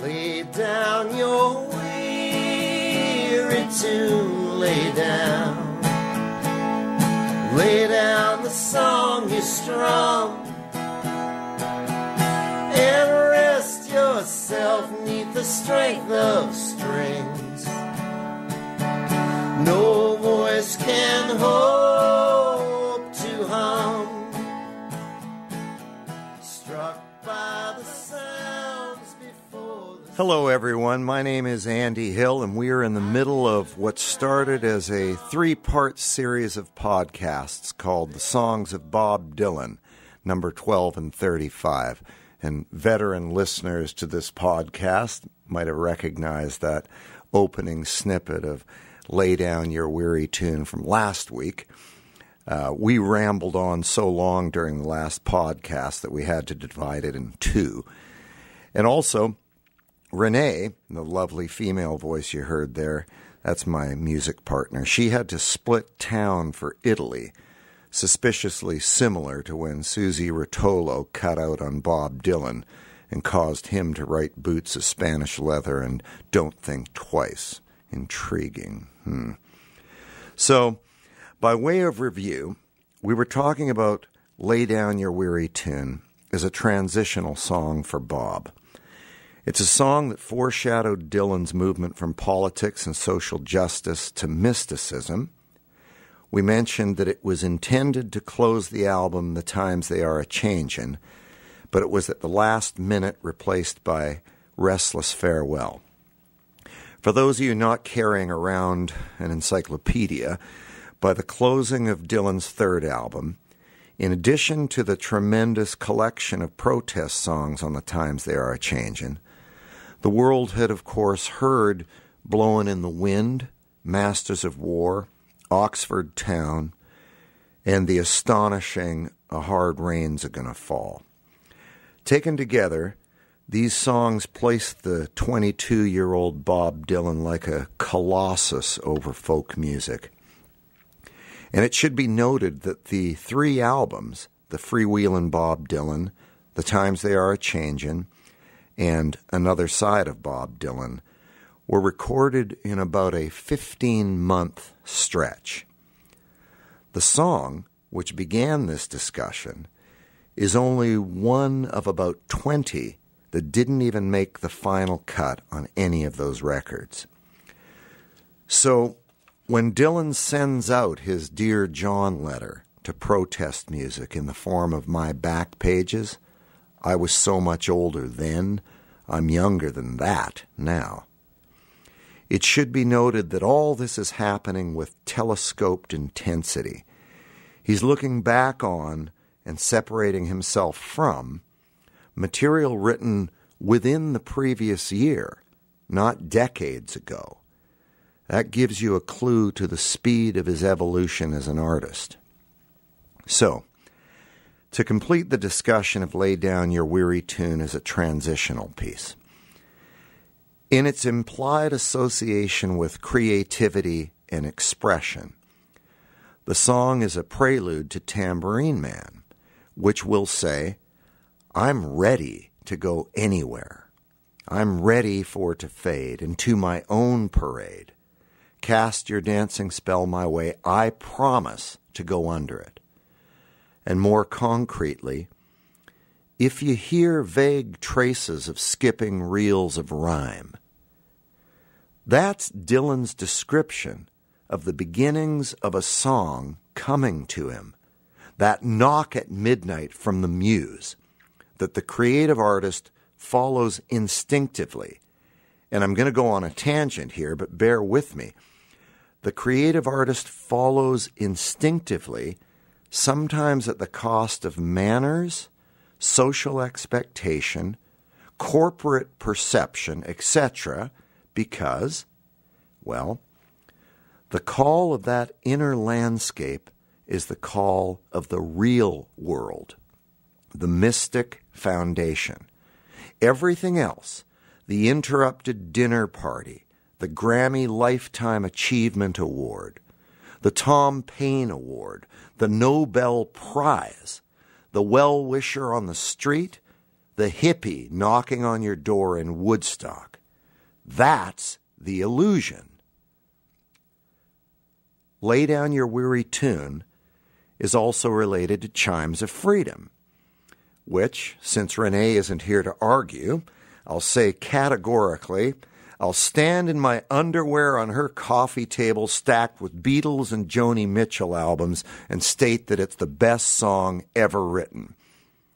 Lay down your weary tune, lay down the song you strum, and rest yourself neath the strength of strings. No voice can hope to hum, struck by the sounds before the... Hello everyone, my name is Andy Hill, and we are in the middle of what started as a 3-part series of podcasts called The Songs of Bob Dylan, number 12 and 35. And veteran listeners to this podcast might have recognized that opening snippet of Lay Down Your Weary Tune from last week. We rambled on so long during the last podcast that we had to divide it in two. And also, Renee, the lovely female voice you heard there, that's my music partner. She had to split town for Italy, suspiciously similar to when Susie Rotolo cut out on Bob Dylan and caused him to write Boots of Spanish Leather and Don't Think Twice. Intriguing. So, by way of review, we were talking about Lay Down Your Weary Tune as a transitional song for Bob. It's a song that foreshadowed Dylan's movement from politics and social justice to mysticism. We mentioned that it was intended to close the album The Times They Are A-Changin', but it was at the last minute replaced by Restless Farewell. For those of you not carrying around an encyclopedia, by the closing of Dylan's third album, in addition to the tremendous collection of protest songs on The Times They Are A-Changin', the world had, of course, heard Blowin' in the Wind, Masters of War, Oxford Town, and the astonishing A Hard Rain's A Gonna Fall. Taken together, these songs place the 22-year-old Bob Dylan like a colossus over folk music. And it should be noted that the 3 albums, the Freewheelin' Bob Dylan, The Times They Are A-Changin', and Another Side of Bob Dylan, were recorded in about a 15-month stretch. The song, which began this discussion, is only one of about 20 that didn't even make the final cut on any of those records. So, when Dylan sends out his Dear John letter to protest music in the form of My Back Pages, I was so much older then, I'm younger than that now. It should be noted that all this is happening with telescoped intensity. He's looking back on and separating himself from material written within the previous year, not decades ago. That gives you a clue to the speed of his evolution as an artist. So, to complete the discussion of Lay Down Your Weary Tune as a transitional piece, in its implied association with creativity and expression, the song is a prelude to Tambourine Man, which will say, I'm ready to go anywhere. I'm ready for to fade into my own parade. Cast your dancing spell my way. I promise to go under it. And more concretely, if you hear vague traces of skipping reels of rhyme, that's Dylan's description of the beginnings of a song coming to him, that knock at midnight from the muse, that the creative artist follows instinctively. And I'm going to go on a tangent here, but bear with me. The creative artist follows instinctively, sometimes at the cost of manners, social expectation, corporate perception, etc., because, well, the call of that inner landscape is the call of the real world, the mystic foundation. Everything else, the interrupted dinner party, the Grammy Lifetime Achievement Award, the Tom Paine Award, the Nobel Prize, the well-wisher on the street, the hippie knocking on your door in Woodstock. That's the illusion. Lay Down Your Weary Tune is also related to Chimes of Freedom, which, since Renee isn't here to argue, I'll say categorically, I'll stand in my underwear on her coffee table stacked with Beatles and Joni Mitchell albums and state that it's the best song ever written.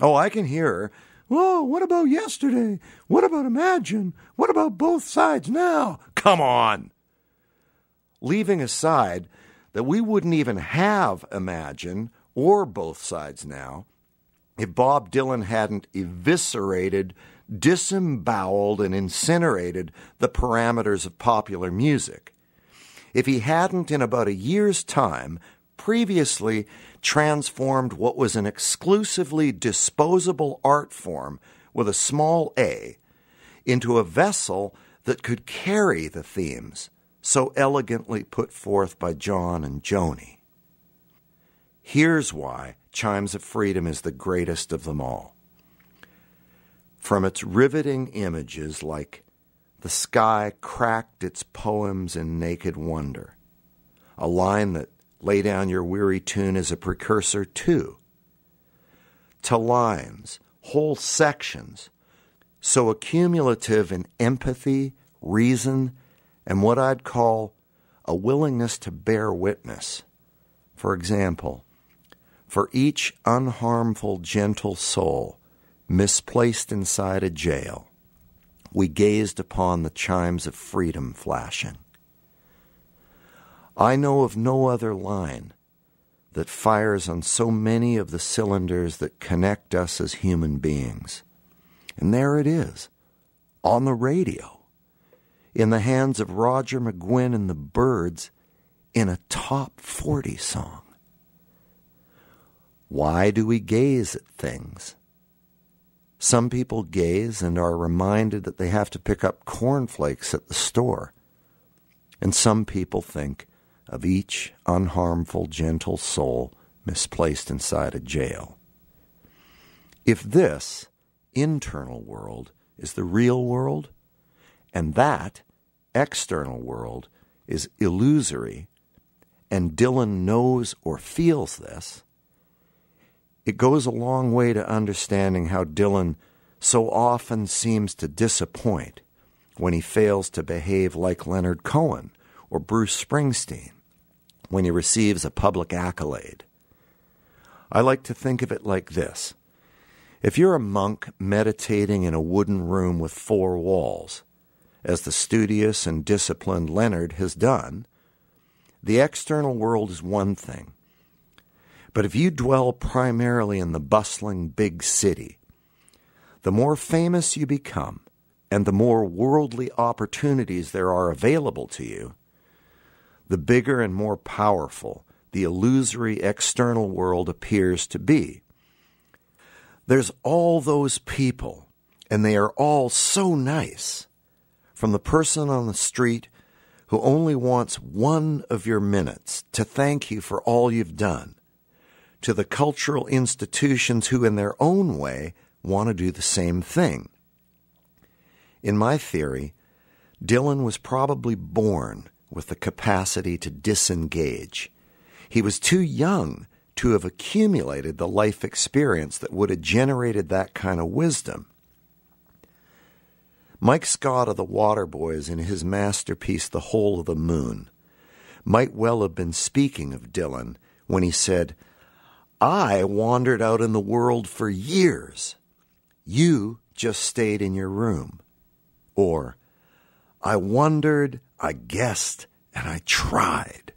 Oh, I can hear her. Whoa, what about Yesterday? What about Imagine? What about Both Sides Now? Come on! Leaving aside that we wouldn't even have Imagine or Both Sides Now if Bob Dylan hadn't eviscerated, disemboweled, and incinerated the parameters of popular music. If he hadn't, in about a year's time, previously transformed what was an exclusively disposable art form with a small a into a vessel that could carry the themes so elegantly put forth by John and Joni. Here's why Chimes of Freedom is the greatest of them all. From its riveting images like the sky cracked its poems in naked wonder, a line that Lay Down Your Weary Tune is a precursor to lines, whole sections, so accumulative in empathy, reason, and what I'd call a willingness to bear witness. For example, for each unharmful, gentle soul misplaced inside a jail, we gazed upon the chimes of freedom flashing. I know of no other line that fires on so many of the cylinders that connect us as human beings. And there it is, on the radio, in the hands of Roger McGuinn and the Byrds, in a top 40 song. Why do we gaze at things? Some people gaze and are reminded that they have to pick up cornflakes at the store. And some people think of each unharmful, gentle soul misplaced inside a jail. If this internal world is the real world, and that external world is illusory, and Dylan knows or feels this, it goes a long way to understanding how Dylan so often seems to disappoint when he fails to behave like Leonard Cohen or Bruce Springsteen when he receives a public accolade. I like to think of it like this. If you're a monk meditating in a wooden room with 4 walls, as the studious and disciplined Leonard has done, the external world is one thing. But if you dwell primarily in the bustling big city, the more famous you become and the more worldly opportunities there are available to you, the bigger and more powerful the illusory external world appears to be. There's all those people, and they are all so nice, from the person on the street who only wants one of your minutes to thank you for all you've done, to the cultural institutions who in their own way want to do the same thing. In my theory, Dylan was probably born with the capacity to disengage. He was too young to have accumulated the life experience that would have generated that kind of wisdom. Mike Scott of the Waterboys, in his masterpiece The Hole of the Moon, might well have been speaking of Dylan when he said, "I wandered out in the world for years. You just stayed in your room." Or, "I wondered, I guessed, and I tried.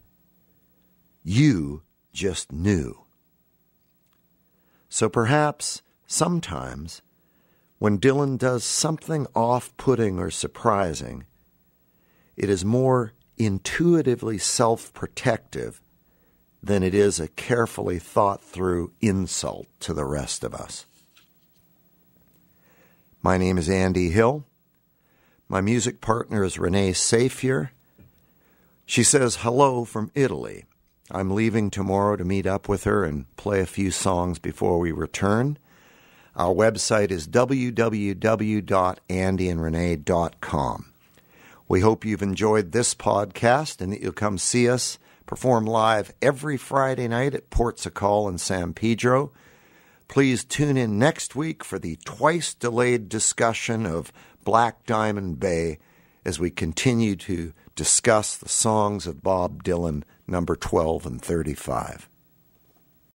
You just knew." So perhaps, sometimes, when Dylan does something off-putting or surprising, it is more intuitively self-protective than it is a carefully thought-through insult to the rest of us. My name is Andy Hill. My music partner is Renee Safier. She says hello from Italy. I'm leaving tomorrow to meet up with her and play a few songs before we return. Our website is www.andyandrenee.com. We hope you've enjoyed this podcast and that you'll come see us perform live every Friday night at Port Sacal in San Pedro. Please tune in next week for the twice-delayed discussion of Black Diamond Bay as we continue to discuss the songs of Bob Dylan, number 12 and 35.